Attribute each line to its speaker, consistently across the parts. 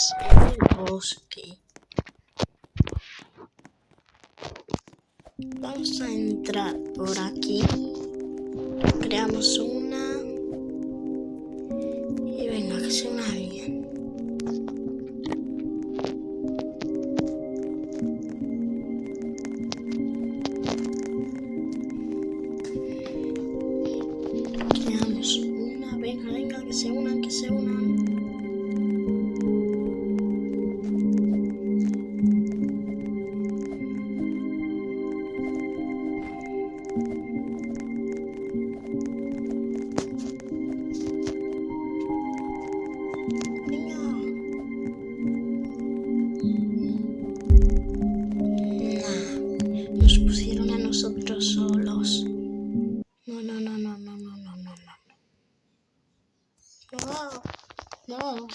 Speaker 1: es el bosque. Vamos a entrar por aquí. Creamos una. Y venga, que se una bien. Creamos una. Venga, venga, que se unan, que se unan. Nos pusieron a nosotros solos. No. No.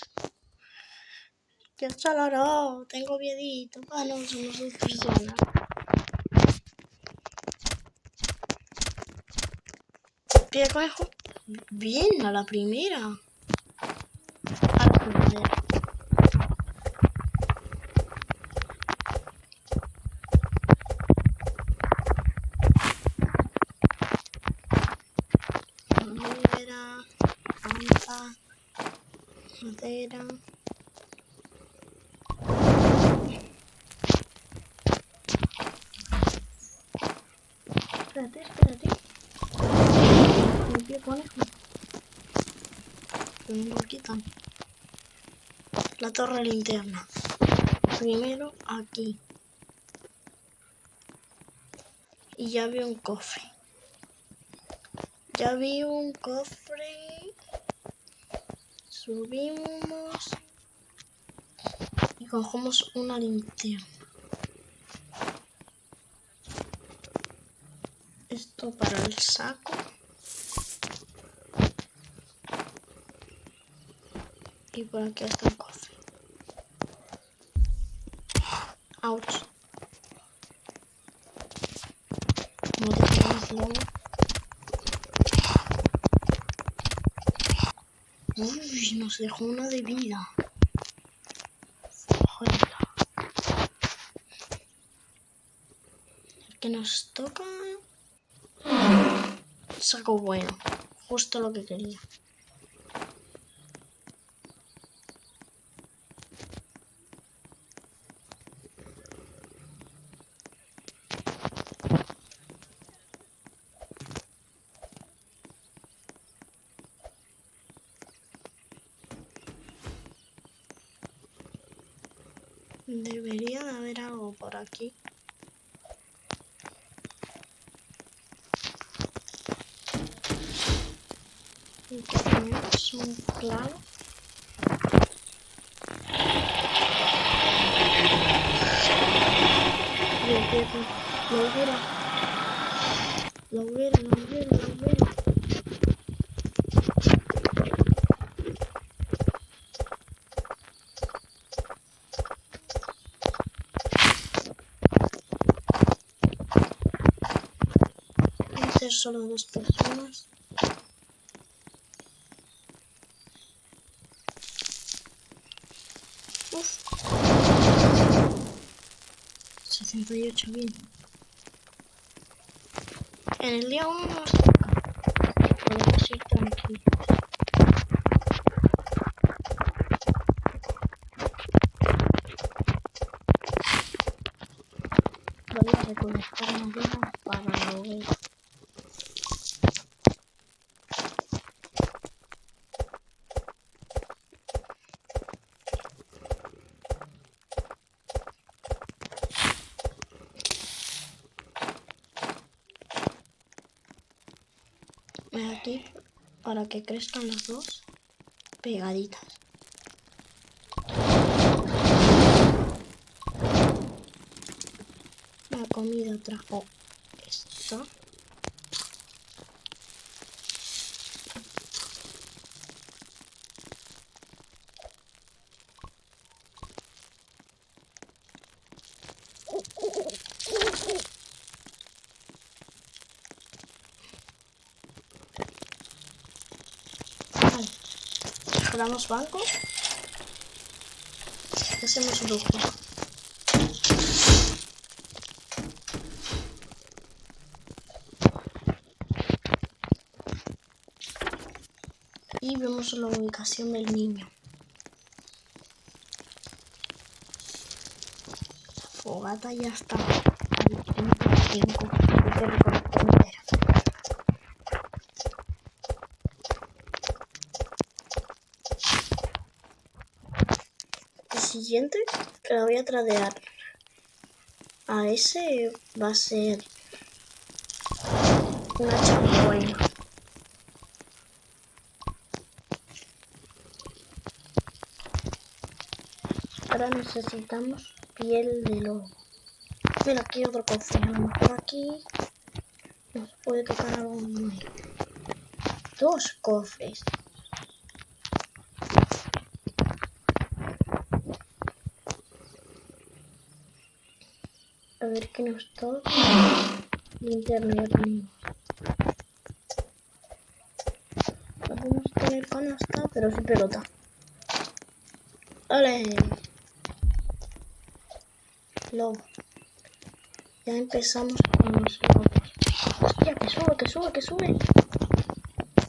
Speaker 1: Yo solo no. Tengo miedito. No, somos dos personas. Pie conejo. Bien, a la primera. A la primera. Madera. Espérate. Mi pie conejo. Que me lo quitan. La torre linterna. Primero aquí. Y ya vi un cofre. Subimos. Y cogemos una linterna. Esto para el saco. Y por aquí está el cofre. Ouch. No tenemos lobo. Uy, nos dejó una de vida. Joder. El que nos toca. Saco bueno. Justo lo que quería. Debería de haber algo por aquí. Y que tenemos un clavo. Y empiezo. La hoguera. Voy a hacer solo 2 personas. Uf. 68 bien. En el día 1 nos toca. Podemos ir tranquilos. Voy a recolectar madera para la hoguera. Aquí para que crezcan las dos pegaditas. La comida trajo esto. Vale. Damos bancos. ¿Qué hacemos grupo? Y vemos la ubicación del niño. La fogata ya está. Hay que recolectar entera. El siguiente que la voy a tradear a ese va a ser una champiñona. Ahora necesitamos piel de lobo. Mira, aquí hay otro cofre. A lo mejor aquí nos puede tocar algo nuevo. 2 cofres. A ver qué nos toca. Linterna ya tenemos. No podemos tener canasta, pero sí pelota. ¡Ole! Lobo. Ya empezamos con los lobos. ¡Hostia, que sube, que sube, que sube!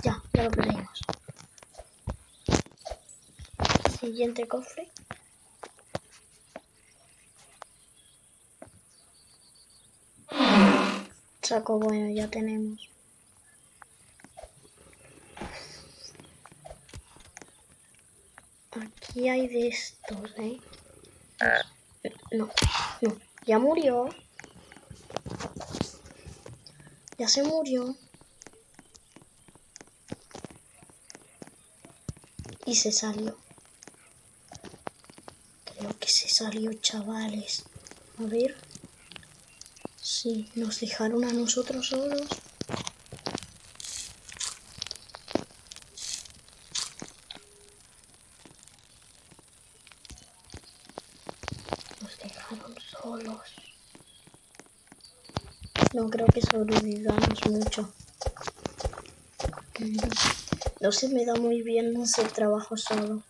Speaker 1: Ya lo perdimos. Siguiente cofre. Saco bueno, ya tenemos. Aquí hay de estos, ¿eh? No, ya murió. Ya se murió. Y se salió. Creo que se salió, chavales. A ver. Sí, nos dejaron a nosotros solos. Nos dejaron solos. No creo que sobrevivamos mucho. No se me da muy bien hacer trabajo solo.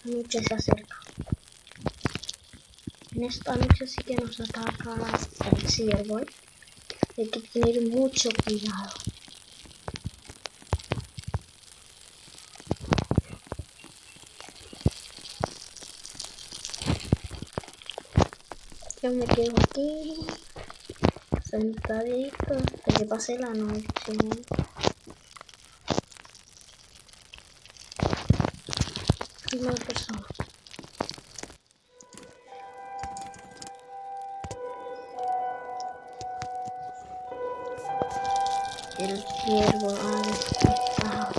Speaker 1: La noche se acerca. En esta noche sí que nos ataca el ciervo, ¿eh? Hay que tener mucho cuidado. Yo me quedo aquí, sentadito, hasta que pase la noche. Hay más personas. El ciervo ha despertado.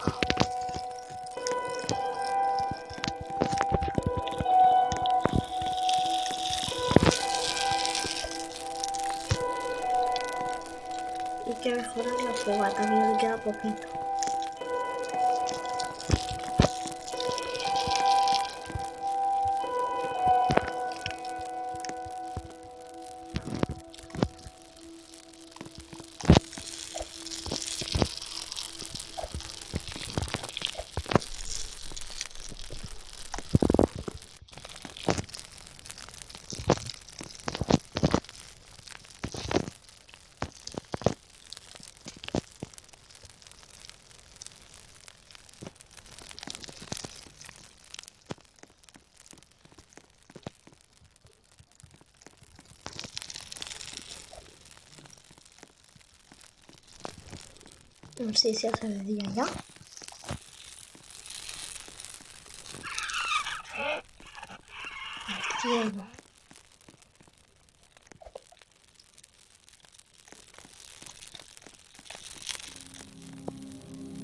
Speaker 1: Hay que mejorar la fogata, que no le queda poquito. No sé si hace de día ya. El cielo.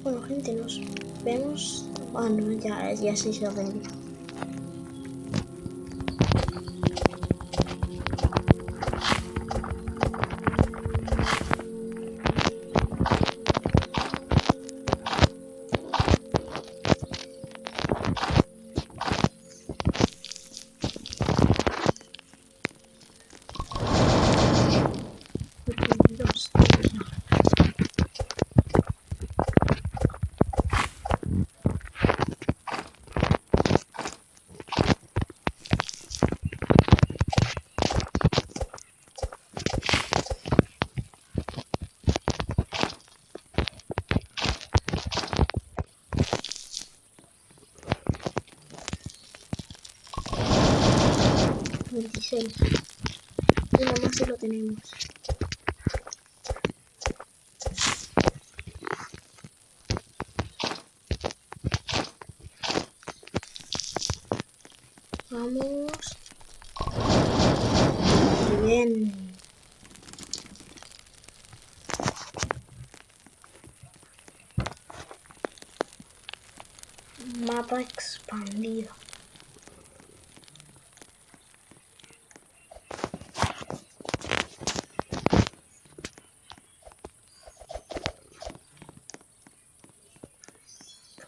Speaker 1: Bueno, gente, nos vemos. Ah, no, ya se hizo de día. Y nada más si lo tenemos. Vamos. Muy bien. Mapa expandido.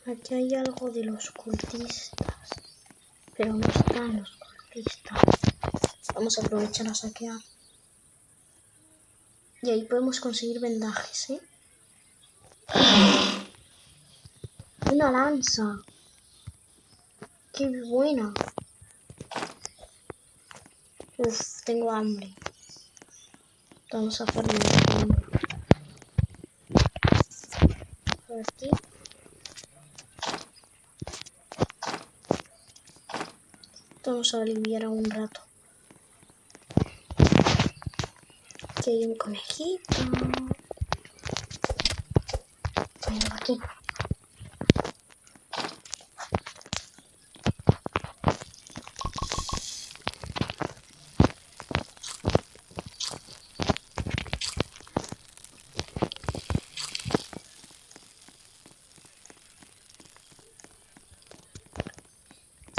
Speaker 1: Aquí hay algo de los cultistas, pero no están los cultistas. Vamos a aprovechar a saquear. Y ahí podemos conseguir vendajes, ¿eh? Una lanza. ¡Qué buena! Uf, tengo hambre. Vamos a farmear. Por aquí. Vamos a aliviar un rato. Aquí hay un conejito. Venga, aquí.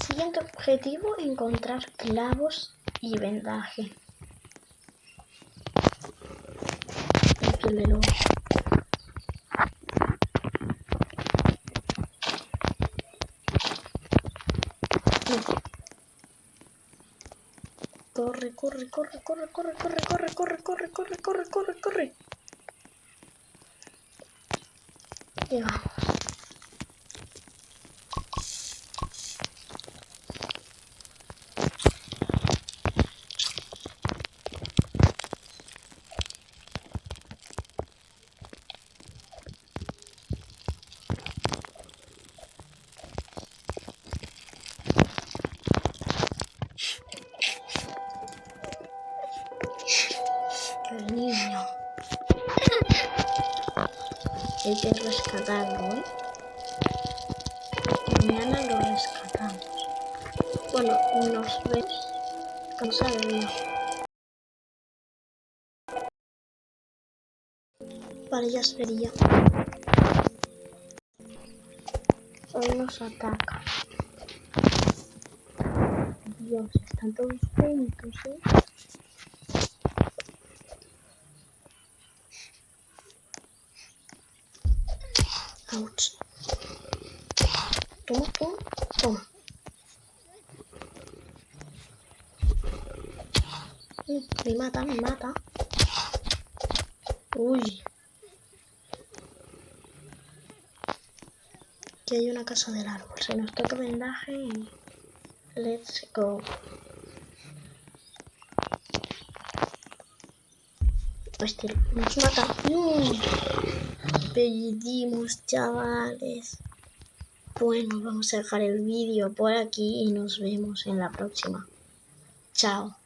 Speaker 1: Siguiente objetivo, encontrar clavos y vendaje. Piel de lobo. Corre, corre, corre, corre, corre, corre, corre, corre, corre, corre, corre, corre, corre. Llegamos. El niño. Hay que rescatarlo, ¿eh? Mañana lo rescatamos. Bueno, nos vemos cuando salga el día. Vale, ya es de día. Hoy nos ataca. Dios, están todos juntos, ¿eh? Ouch. Toma, toma, toma. Me mata, me mata. Uy. Aquí hay una casa del árbol. Se nos toca vendaje y... Let's go. Hostia, nos mata. Perdimos, chavales. Bueno, vamos a dejar el vídeo por aquí y nos vemos en la próxima. Chao.